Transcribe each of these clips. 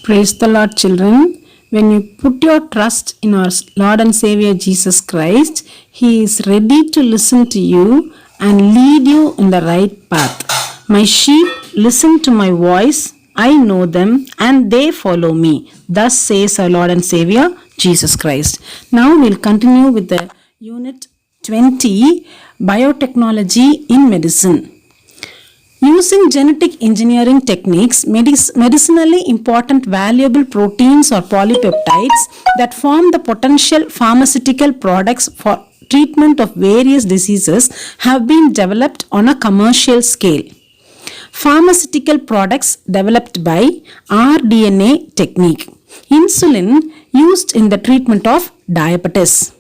Praise the Lord, children. When you put your trust in our Lord and Savior Jesus Christ, He is ready to listen to you and lead you in the right path. My sheep listen to my voice. I know them and they follow me. Thus says our Lord and Savior Jesus Christ. Now we'll continue with the Unit 20, Biotechnology in Medicine. Using genetic engineering techniques, medicinally important valuable proteins or polypeptides that form the potential pharmaceutical products for treatment of various diseases have been developed on a commercial scale. Pharmaceutical products developed by rDNA technique. Insulin used in the treatment of diabetes.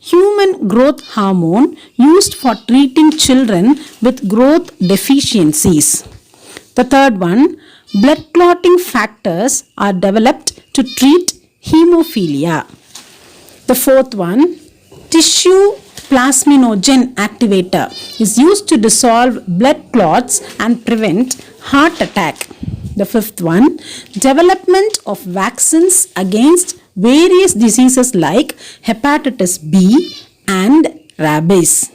Human growth hormone used for treating children with growth deficiencies. The third one, blood clotting factors are developed to treat hemophilia. The fourth one, tissue plasminogen activator is used to dissolve blood clots and prevent heart attack. The fifth one, development of vaccines against various diseases like hepatitis B and rabies.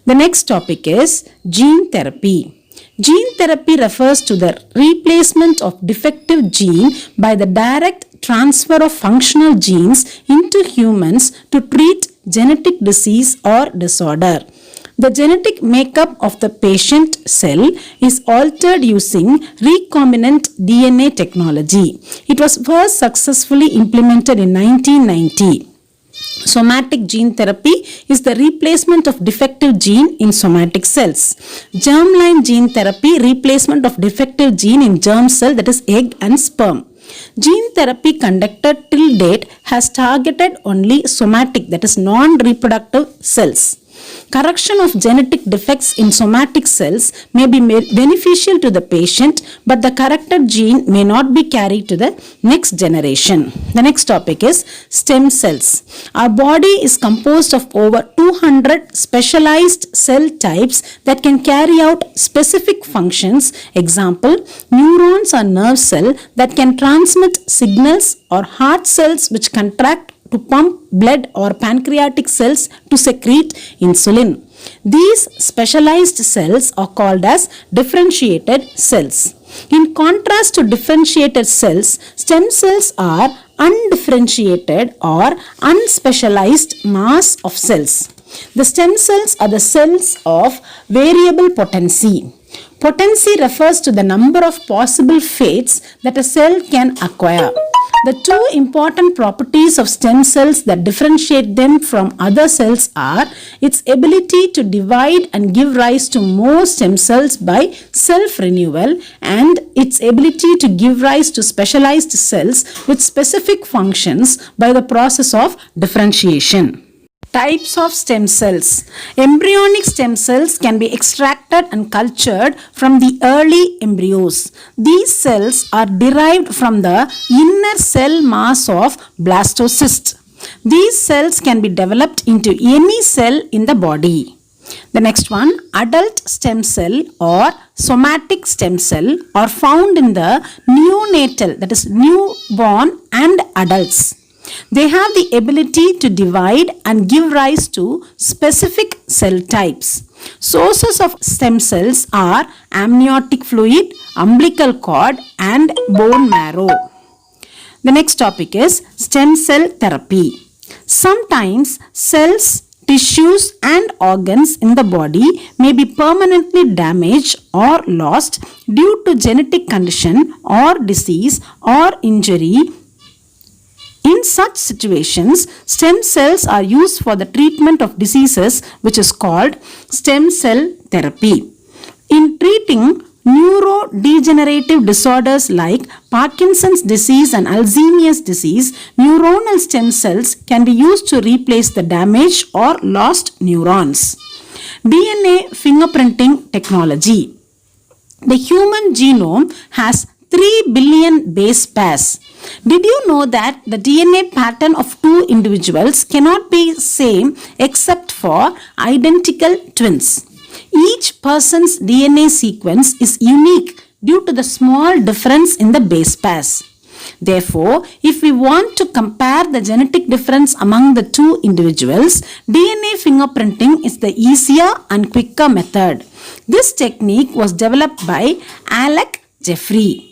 The next topic is gene therapy. Gene therapy refers to the replacement of defective gene by the direct transfer of functional genes into humans to treat genetic disease or disorder. The genetic makeup of the patient cell is altered using recombinant DNA technology. It was first successfully implemented in 1990. Somatic gene therapy is the replacement of defective gene in somatic cells. Germline gene therapy, replacement of defective gene in germ cell, that is egg and sperm. Gene therapy conducted till date has targeted only somatic, that is non-reproductive cells. Correction of genetic defects in somatic cells may be beneficial to the patient, but the corrected gene may not be carried to the next generation. The next topic is stem cells. Our body is composed of over 200 specialized cell types that can carry out specific functions. Example, neurons are nerve cells that can transmit signals, or heart cells which contract to pump blood, or pancreatic cells to secrete insulin. These specialized cells are called as differentiated cells. In contrast to differentiated cells, stem cells are undifferentiated or unspecialized mass of cells. The stem cells are the cells of variable potency. Potency refers to the number of possible fates that a cell can acquire. The two important properties of stem cells that differentiate them from other cells are its ability to divide and give rise to more stem cells by self-renewal, and its ability to give rise to specialized cells with specific functions by the process of differentiation. Types of stem cells. Embryonic stem cells can be extracted and cultured from the early embryos. These cells are derived from the inner cell mass of blastocyst. These cells can be developed into any cell in the body. The next one, adult stem cell or somatic stem cell are found in the neonatal, that is newborn and adults. They have the ability to divide and give rise to specific cell types. Sources of stem cells are amniotic fluid, umbilical cord, and bone marrow. The next topic is stem cell therapy. Sometimes cells, tissues, and organs in the body may be permanently damaged or lost due to genetic condition or disease or injury. In such situations, stem cells are used for the treatment of diseases, which is called stem cell therapy. In treating neurodegenerative disorders like Parkinson's disease and Alzheimer's disease, neuronal stem cells can be used to replace the damaged or lost neurons. DNA fingerprinting technology. The human genome has 3 billion base pairs. Did you know that the DNA pattern of two individuals cannot be same except for identical twins? Each person's DNA sequence is unique due to the small difference in the base pairs. Therefore, if we want to compare the genetic difference among the two individuals, DNA fingerprinting is the easier and quicker method. This technique was developed by Alec Jeffrey.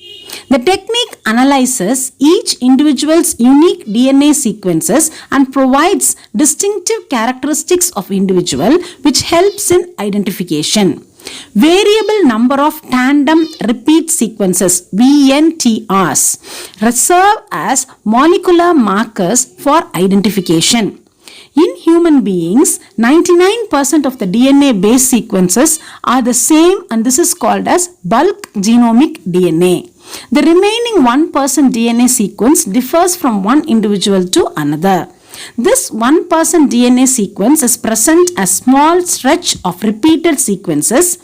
The technique analyzes each individual's unique DNA sequences and provides distinctive characteristics of individual which helps in identification. Variable number of tandem repeat sequences VNTRs serve as molecular markers for identification. In human beings, 99% of the DNA base sequences are the same, and this is called as bulk genomic DNA. The remaining 1% DNA sequence differs from one individual to another. This 1% DNA sequence is present as small stretch of repeated sequences,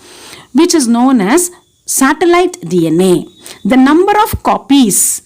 which is known as satellite DNA. The number of copies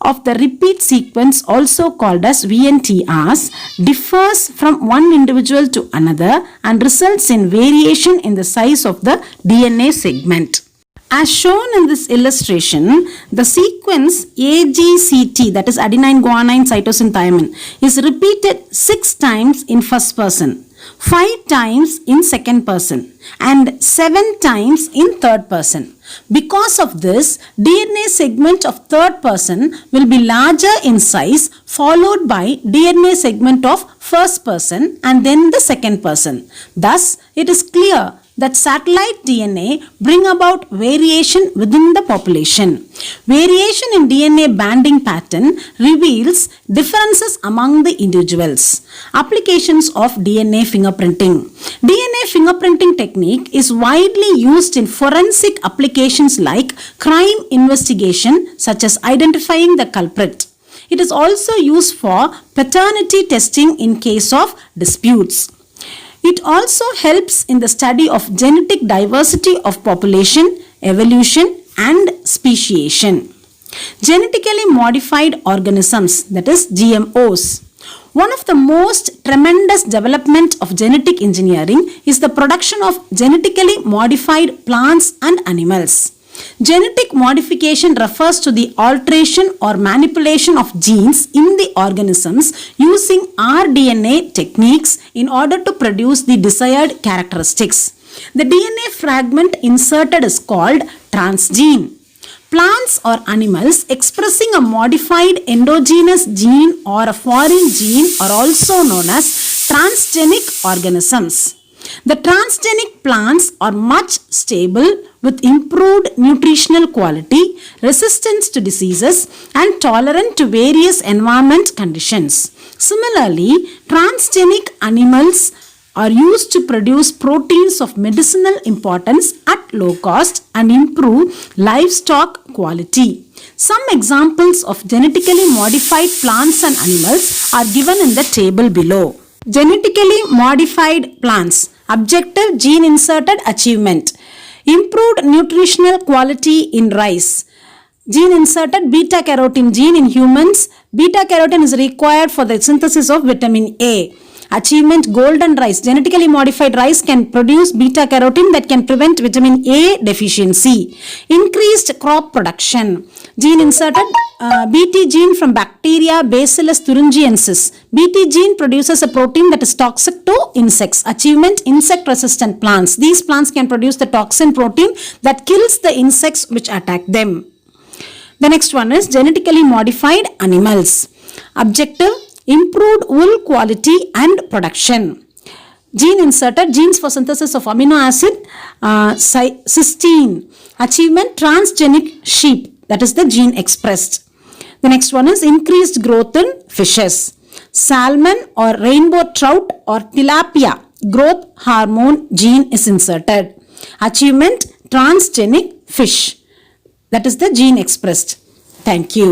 of the repeat sequence, also called as VNTRs, differs from one individual to another and results in variation in the size of the DNA segment. As shown in this illustration, the sequence AGCT, that is adenine guanine cytosine thymine, is repeated 6 times in first person, 5 times in second person, and 7 times in third person. Because of this, DNA segment of third person will be larger in size, followed by DNA segment of first person and then the second person. Thus, it is clear that satellite DNA bring about variation within the population. Variation in DNA banding pattern reveals differences among the individuals. Applications of DNA fingerprinting. DNA fingerprinting technique is widely used in forensic applications like crime investigation, such as identifying the culprit. It is also used for paternity testing in case of disputes. It also helps in the study of genetic diversity of population, evolution, and speciation. Genetically modified organisms, that is GMOs. One of the most tremendous development of genetic engineering is the production of genetically modified plants and animals. Genetic modification refers to the alteration or manipulation of genes in the organisms using rDNA techniques in order to produce the desired characteristics. The DNA fragment inserted is called transgene. Plants or animals expressing a modified endogenous gene or a foreign gene are also known as transgenic organisms. The transgenic plants are much stable with improved nutritional quality, resistance to diseases, and tolerant to various environment conditions. Similarly, transgenic animals are used to produce proteins of medicinal importance at low cost and improve livestock quality. Some examples of genetically modified plants and animals are given in the table below. Genetically modified plants. Objective: gene inserted achievement. Improved nutritional quality in rice. Gene inserted beta carotene gene in humans. Beta carotene is required for the synthesis of vitamin A. Achievement: golden rice. Genetically modified rice can produce beta carotene that can prevent vitamin A deficiency. Increased crop production. Gene inserted Bt gene from bacteria Bacillus thuringiensis. Bt gene produces a protein that is toxic to insects. Achievement: insect resistant plants. These plants can produce the toxin protein that kills the insects which attack them. The next one is genetically modified animals. Objective: improved wool quality and production. Gene inserted genes for synthesis of amino acid cysteine. Achievement: transgenic sheep, that is the gene expressed. The next one is increased growth in fishes. Salmon or rainbow trout or tilapia growth hormone gene is inserted. Achievement: transgenic fish, that is the gene expressed. Thank you.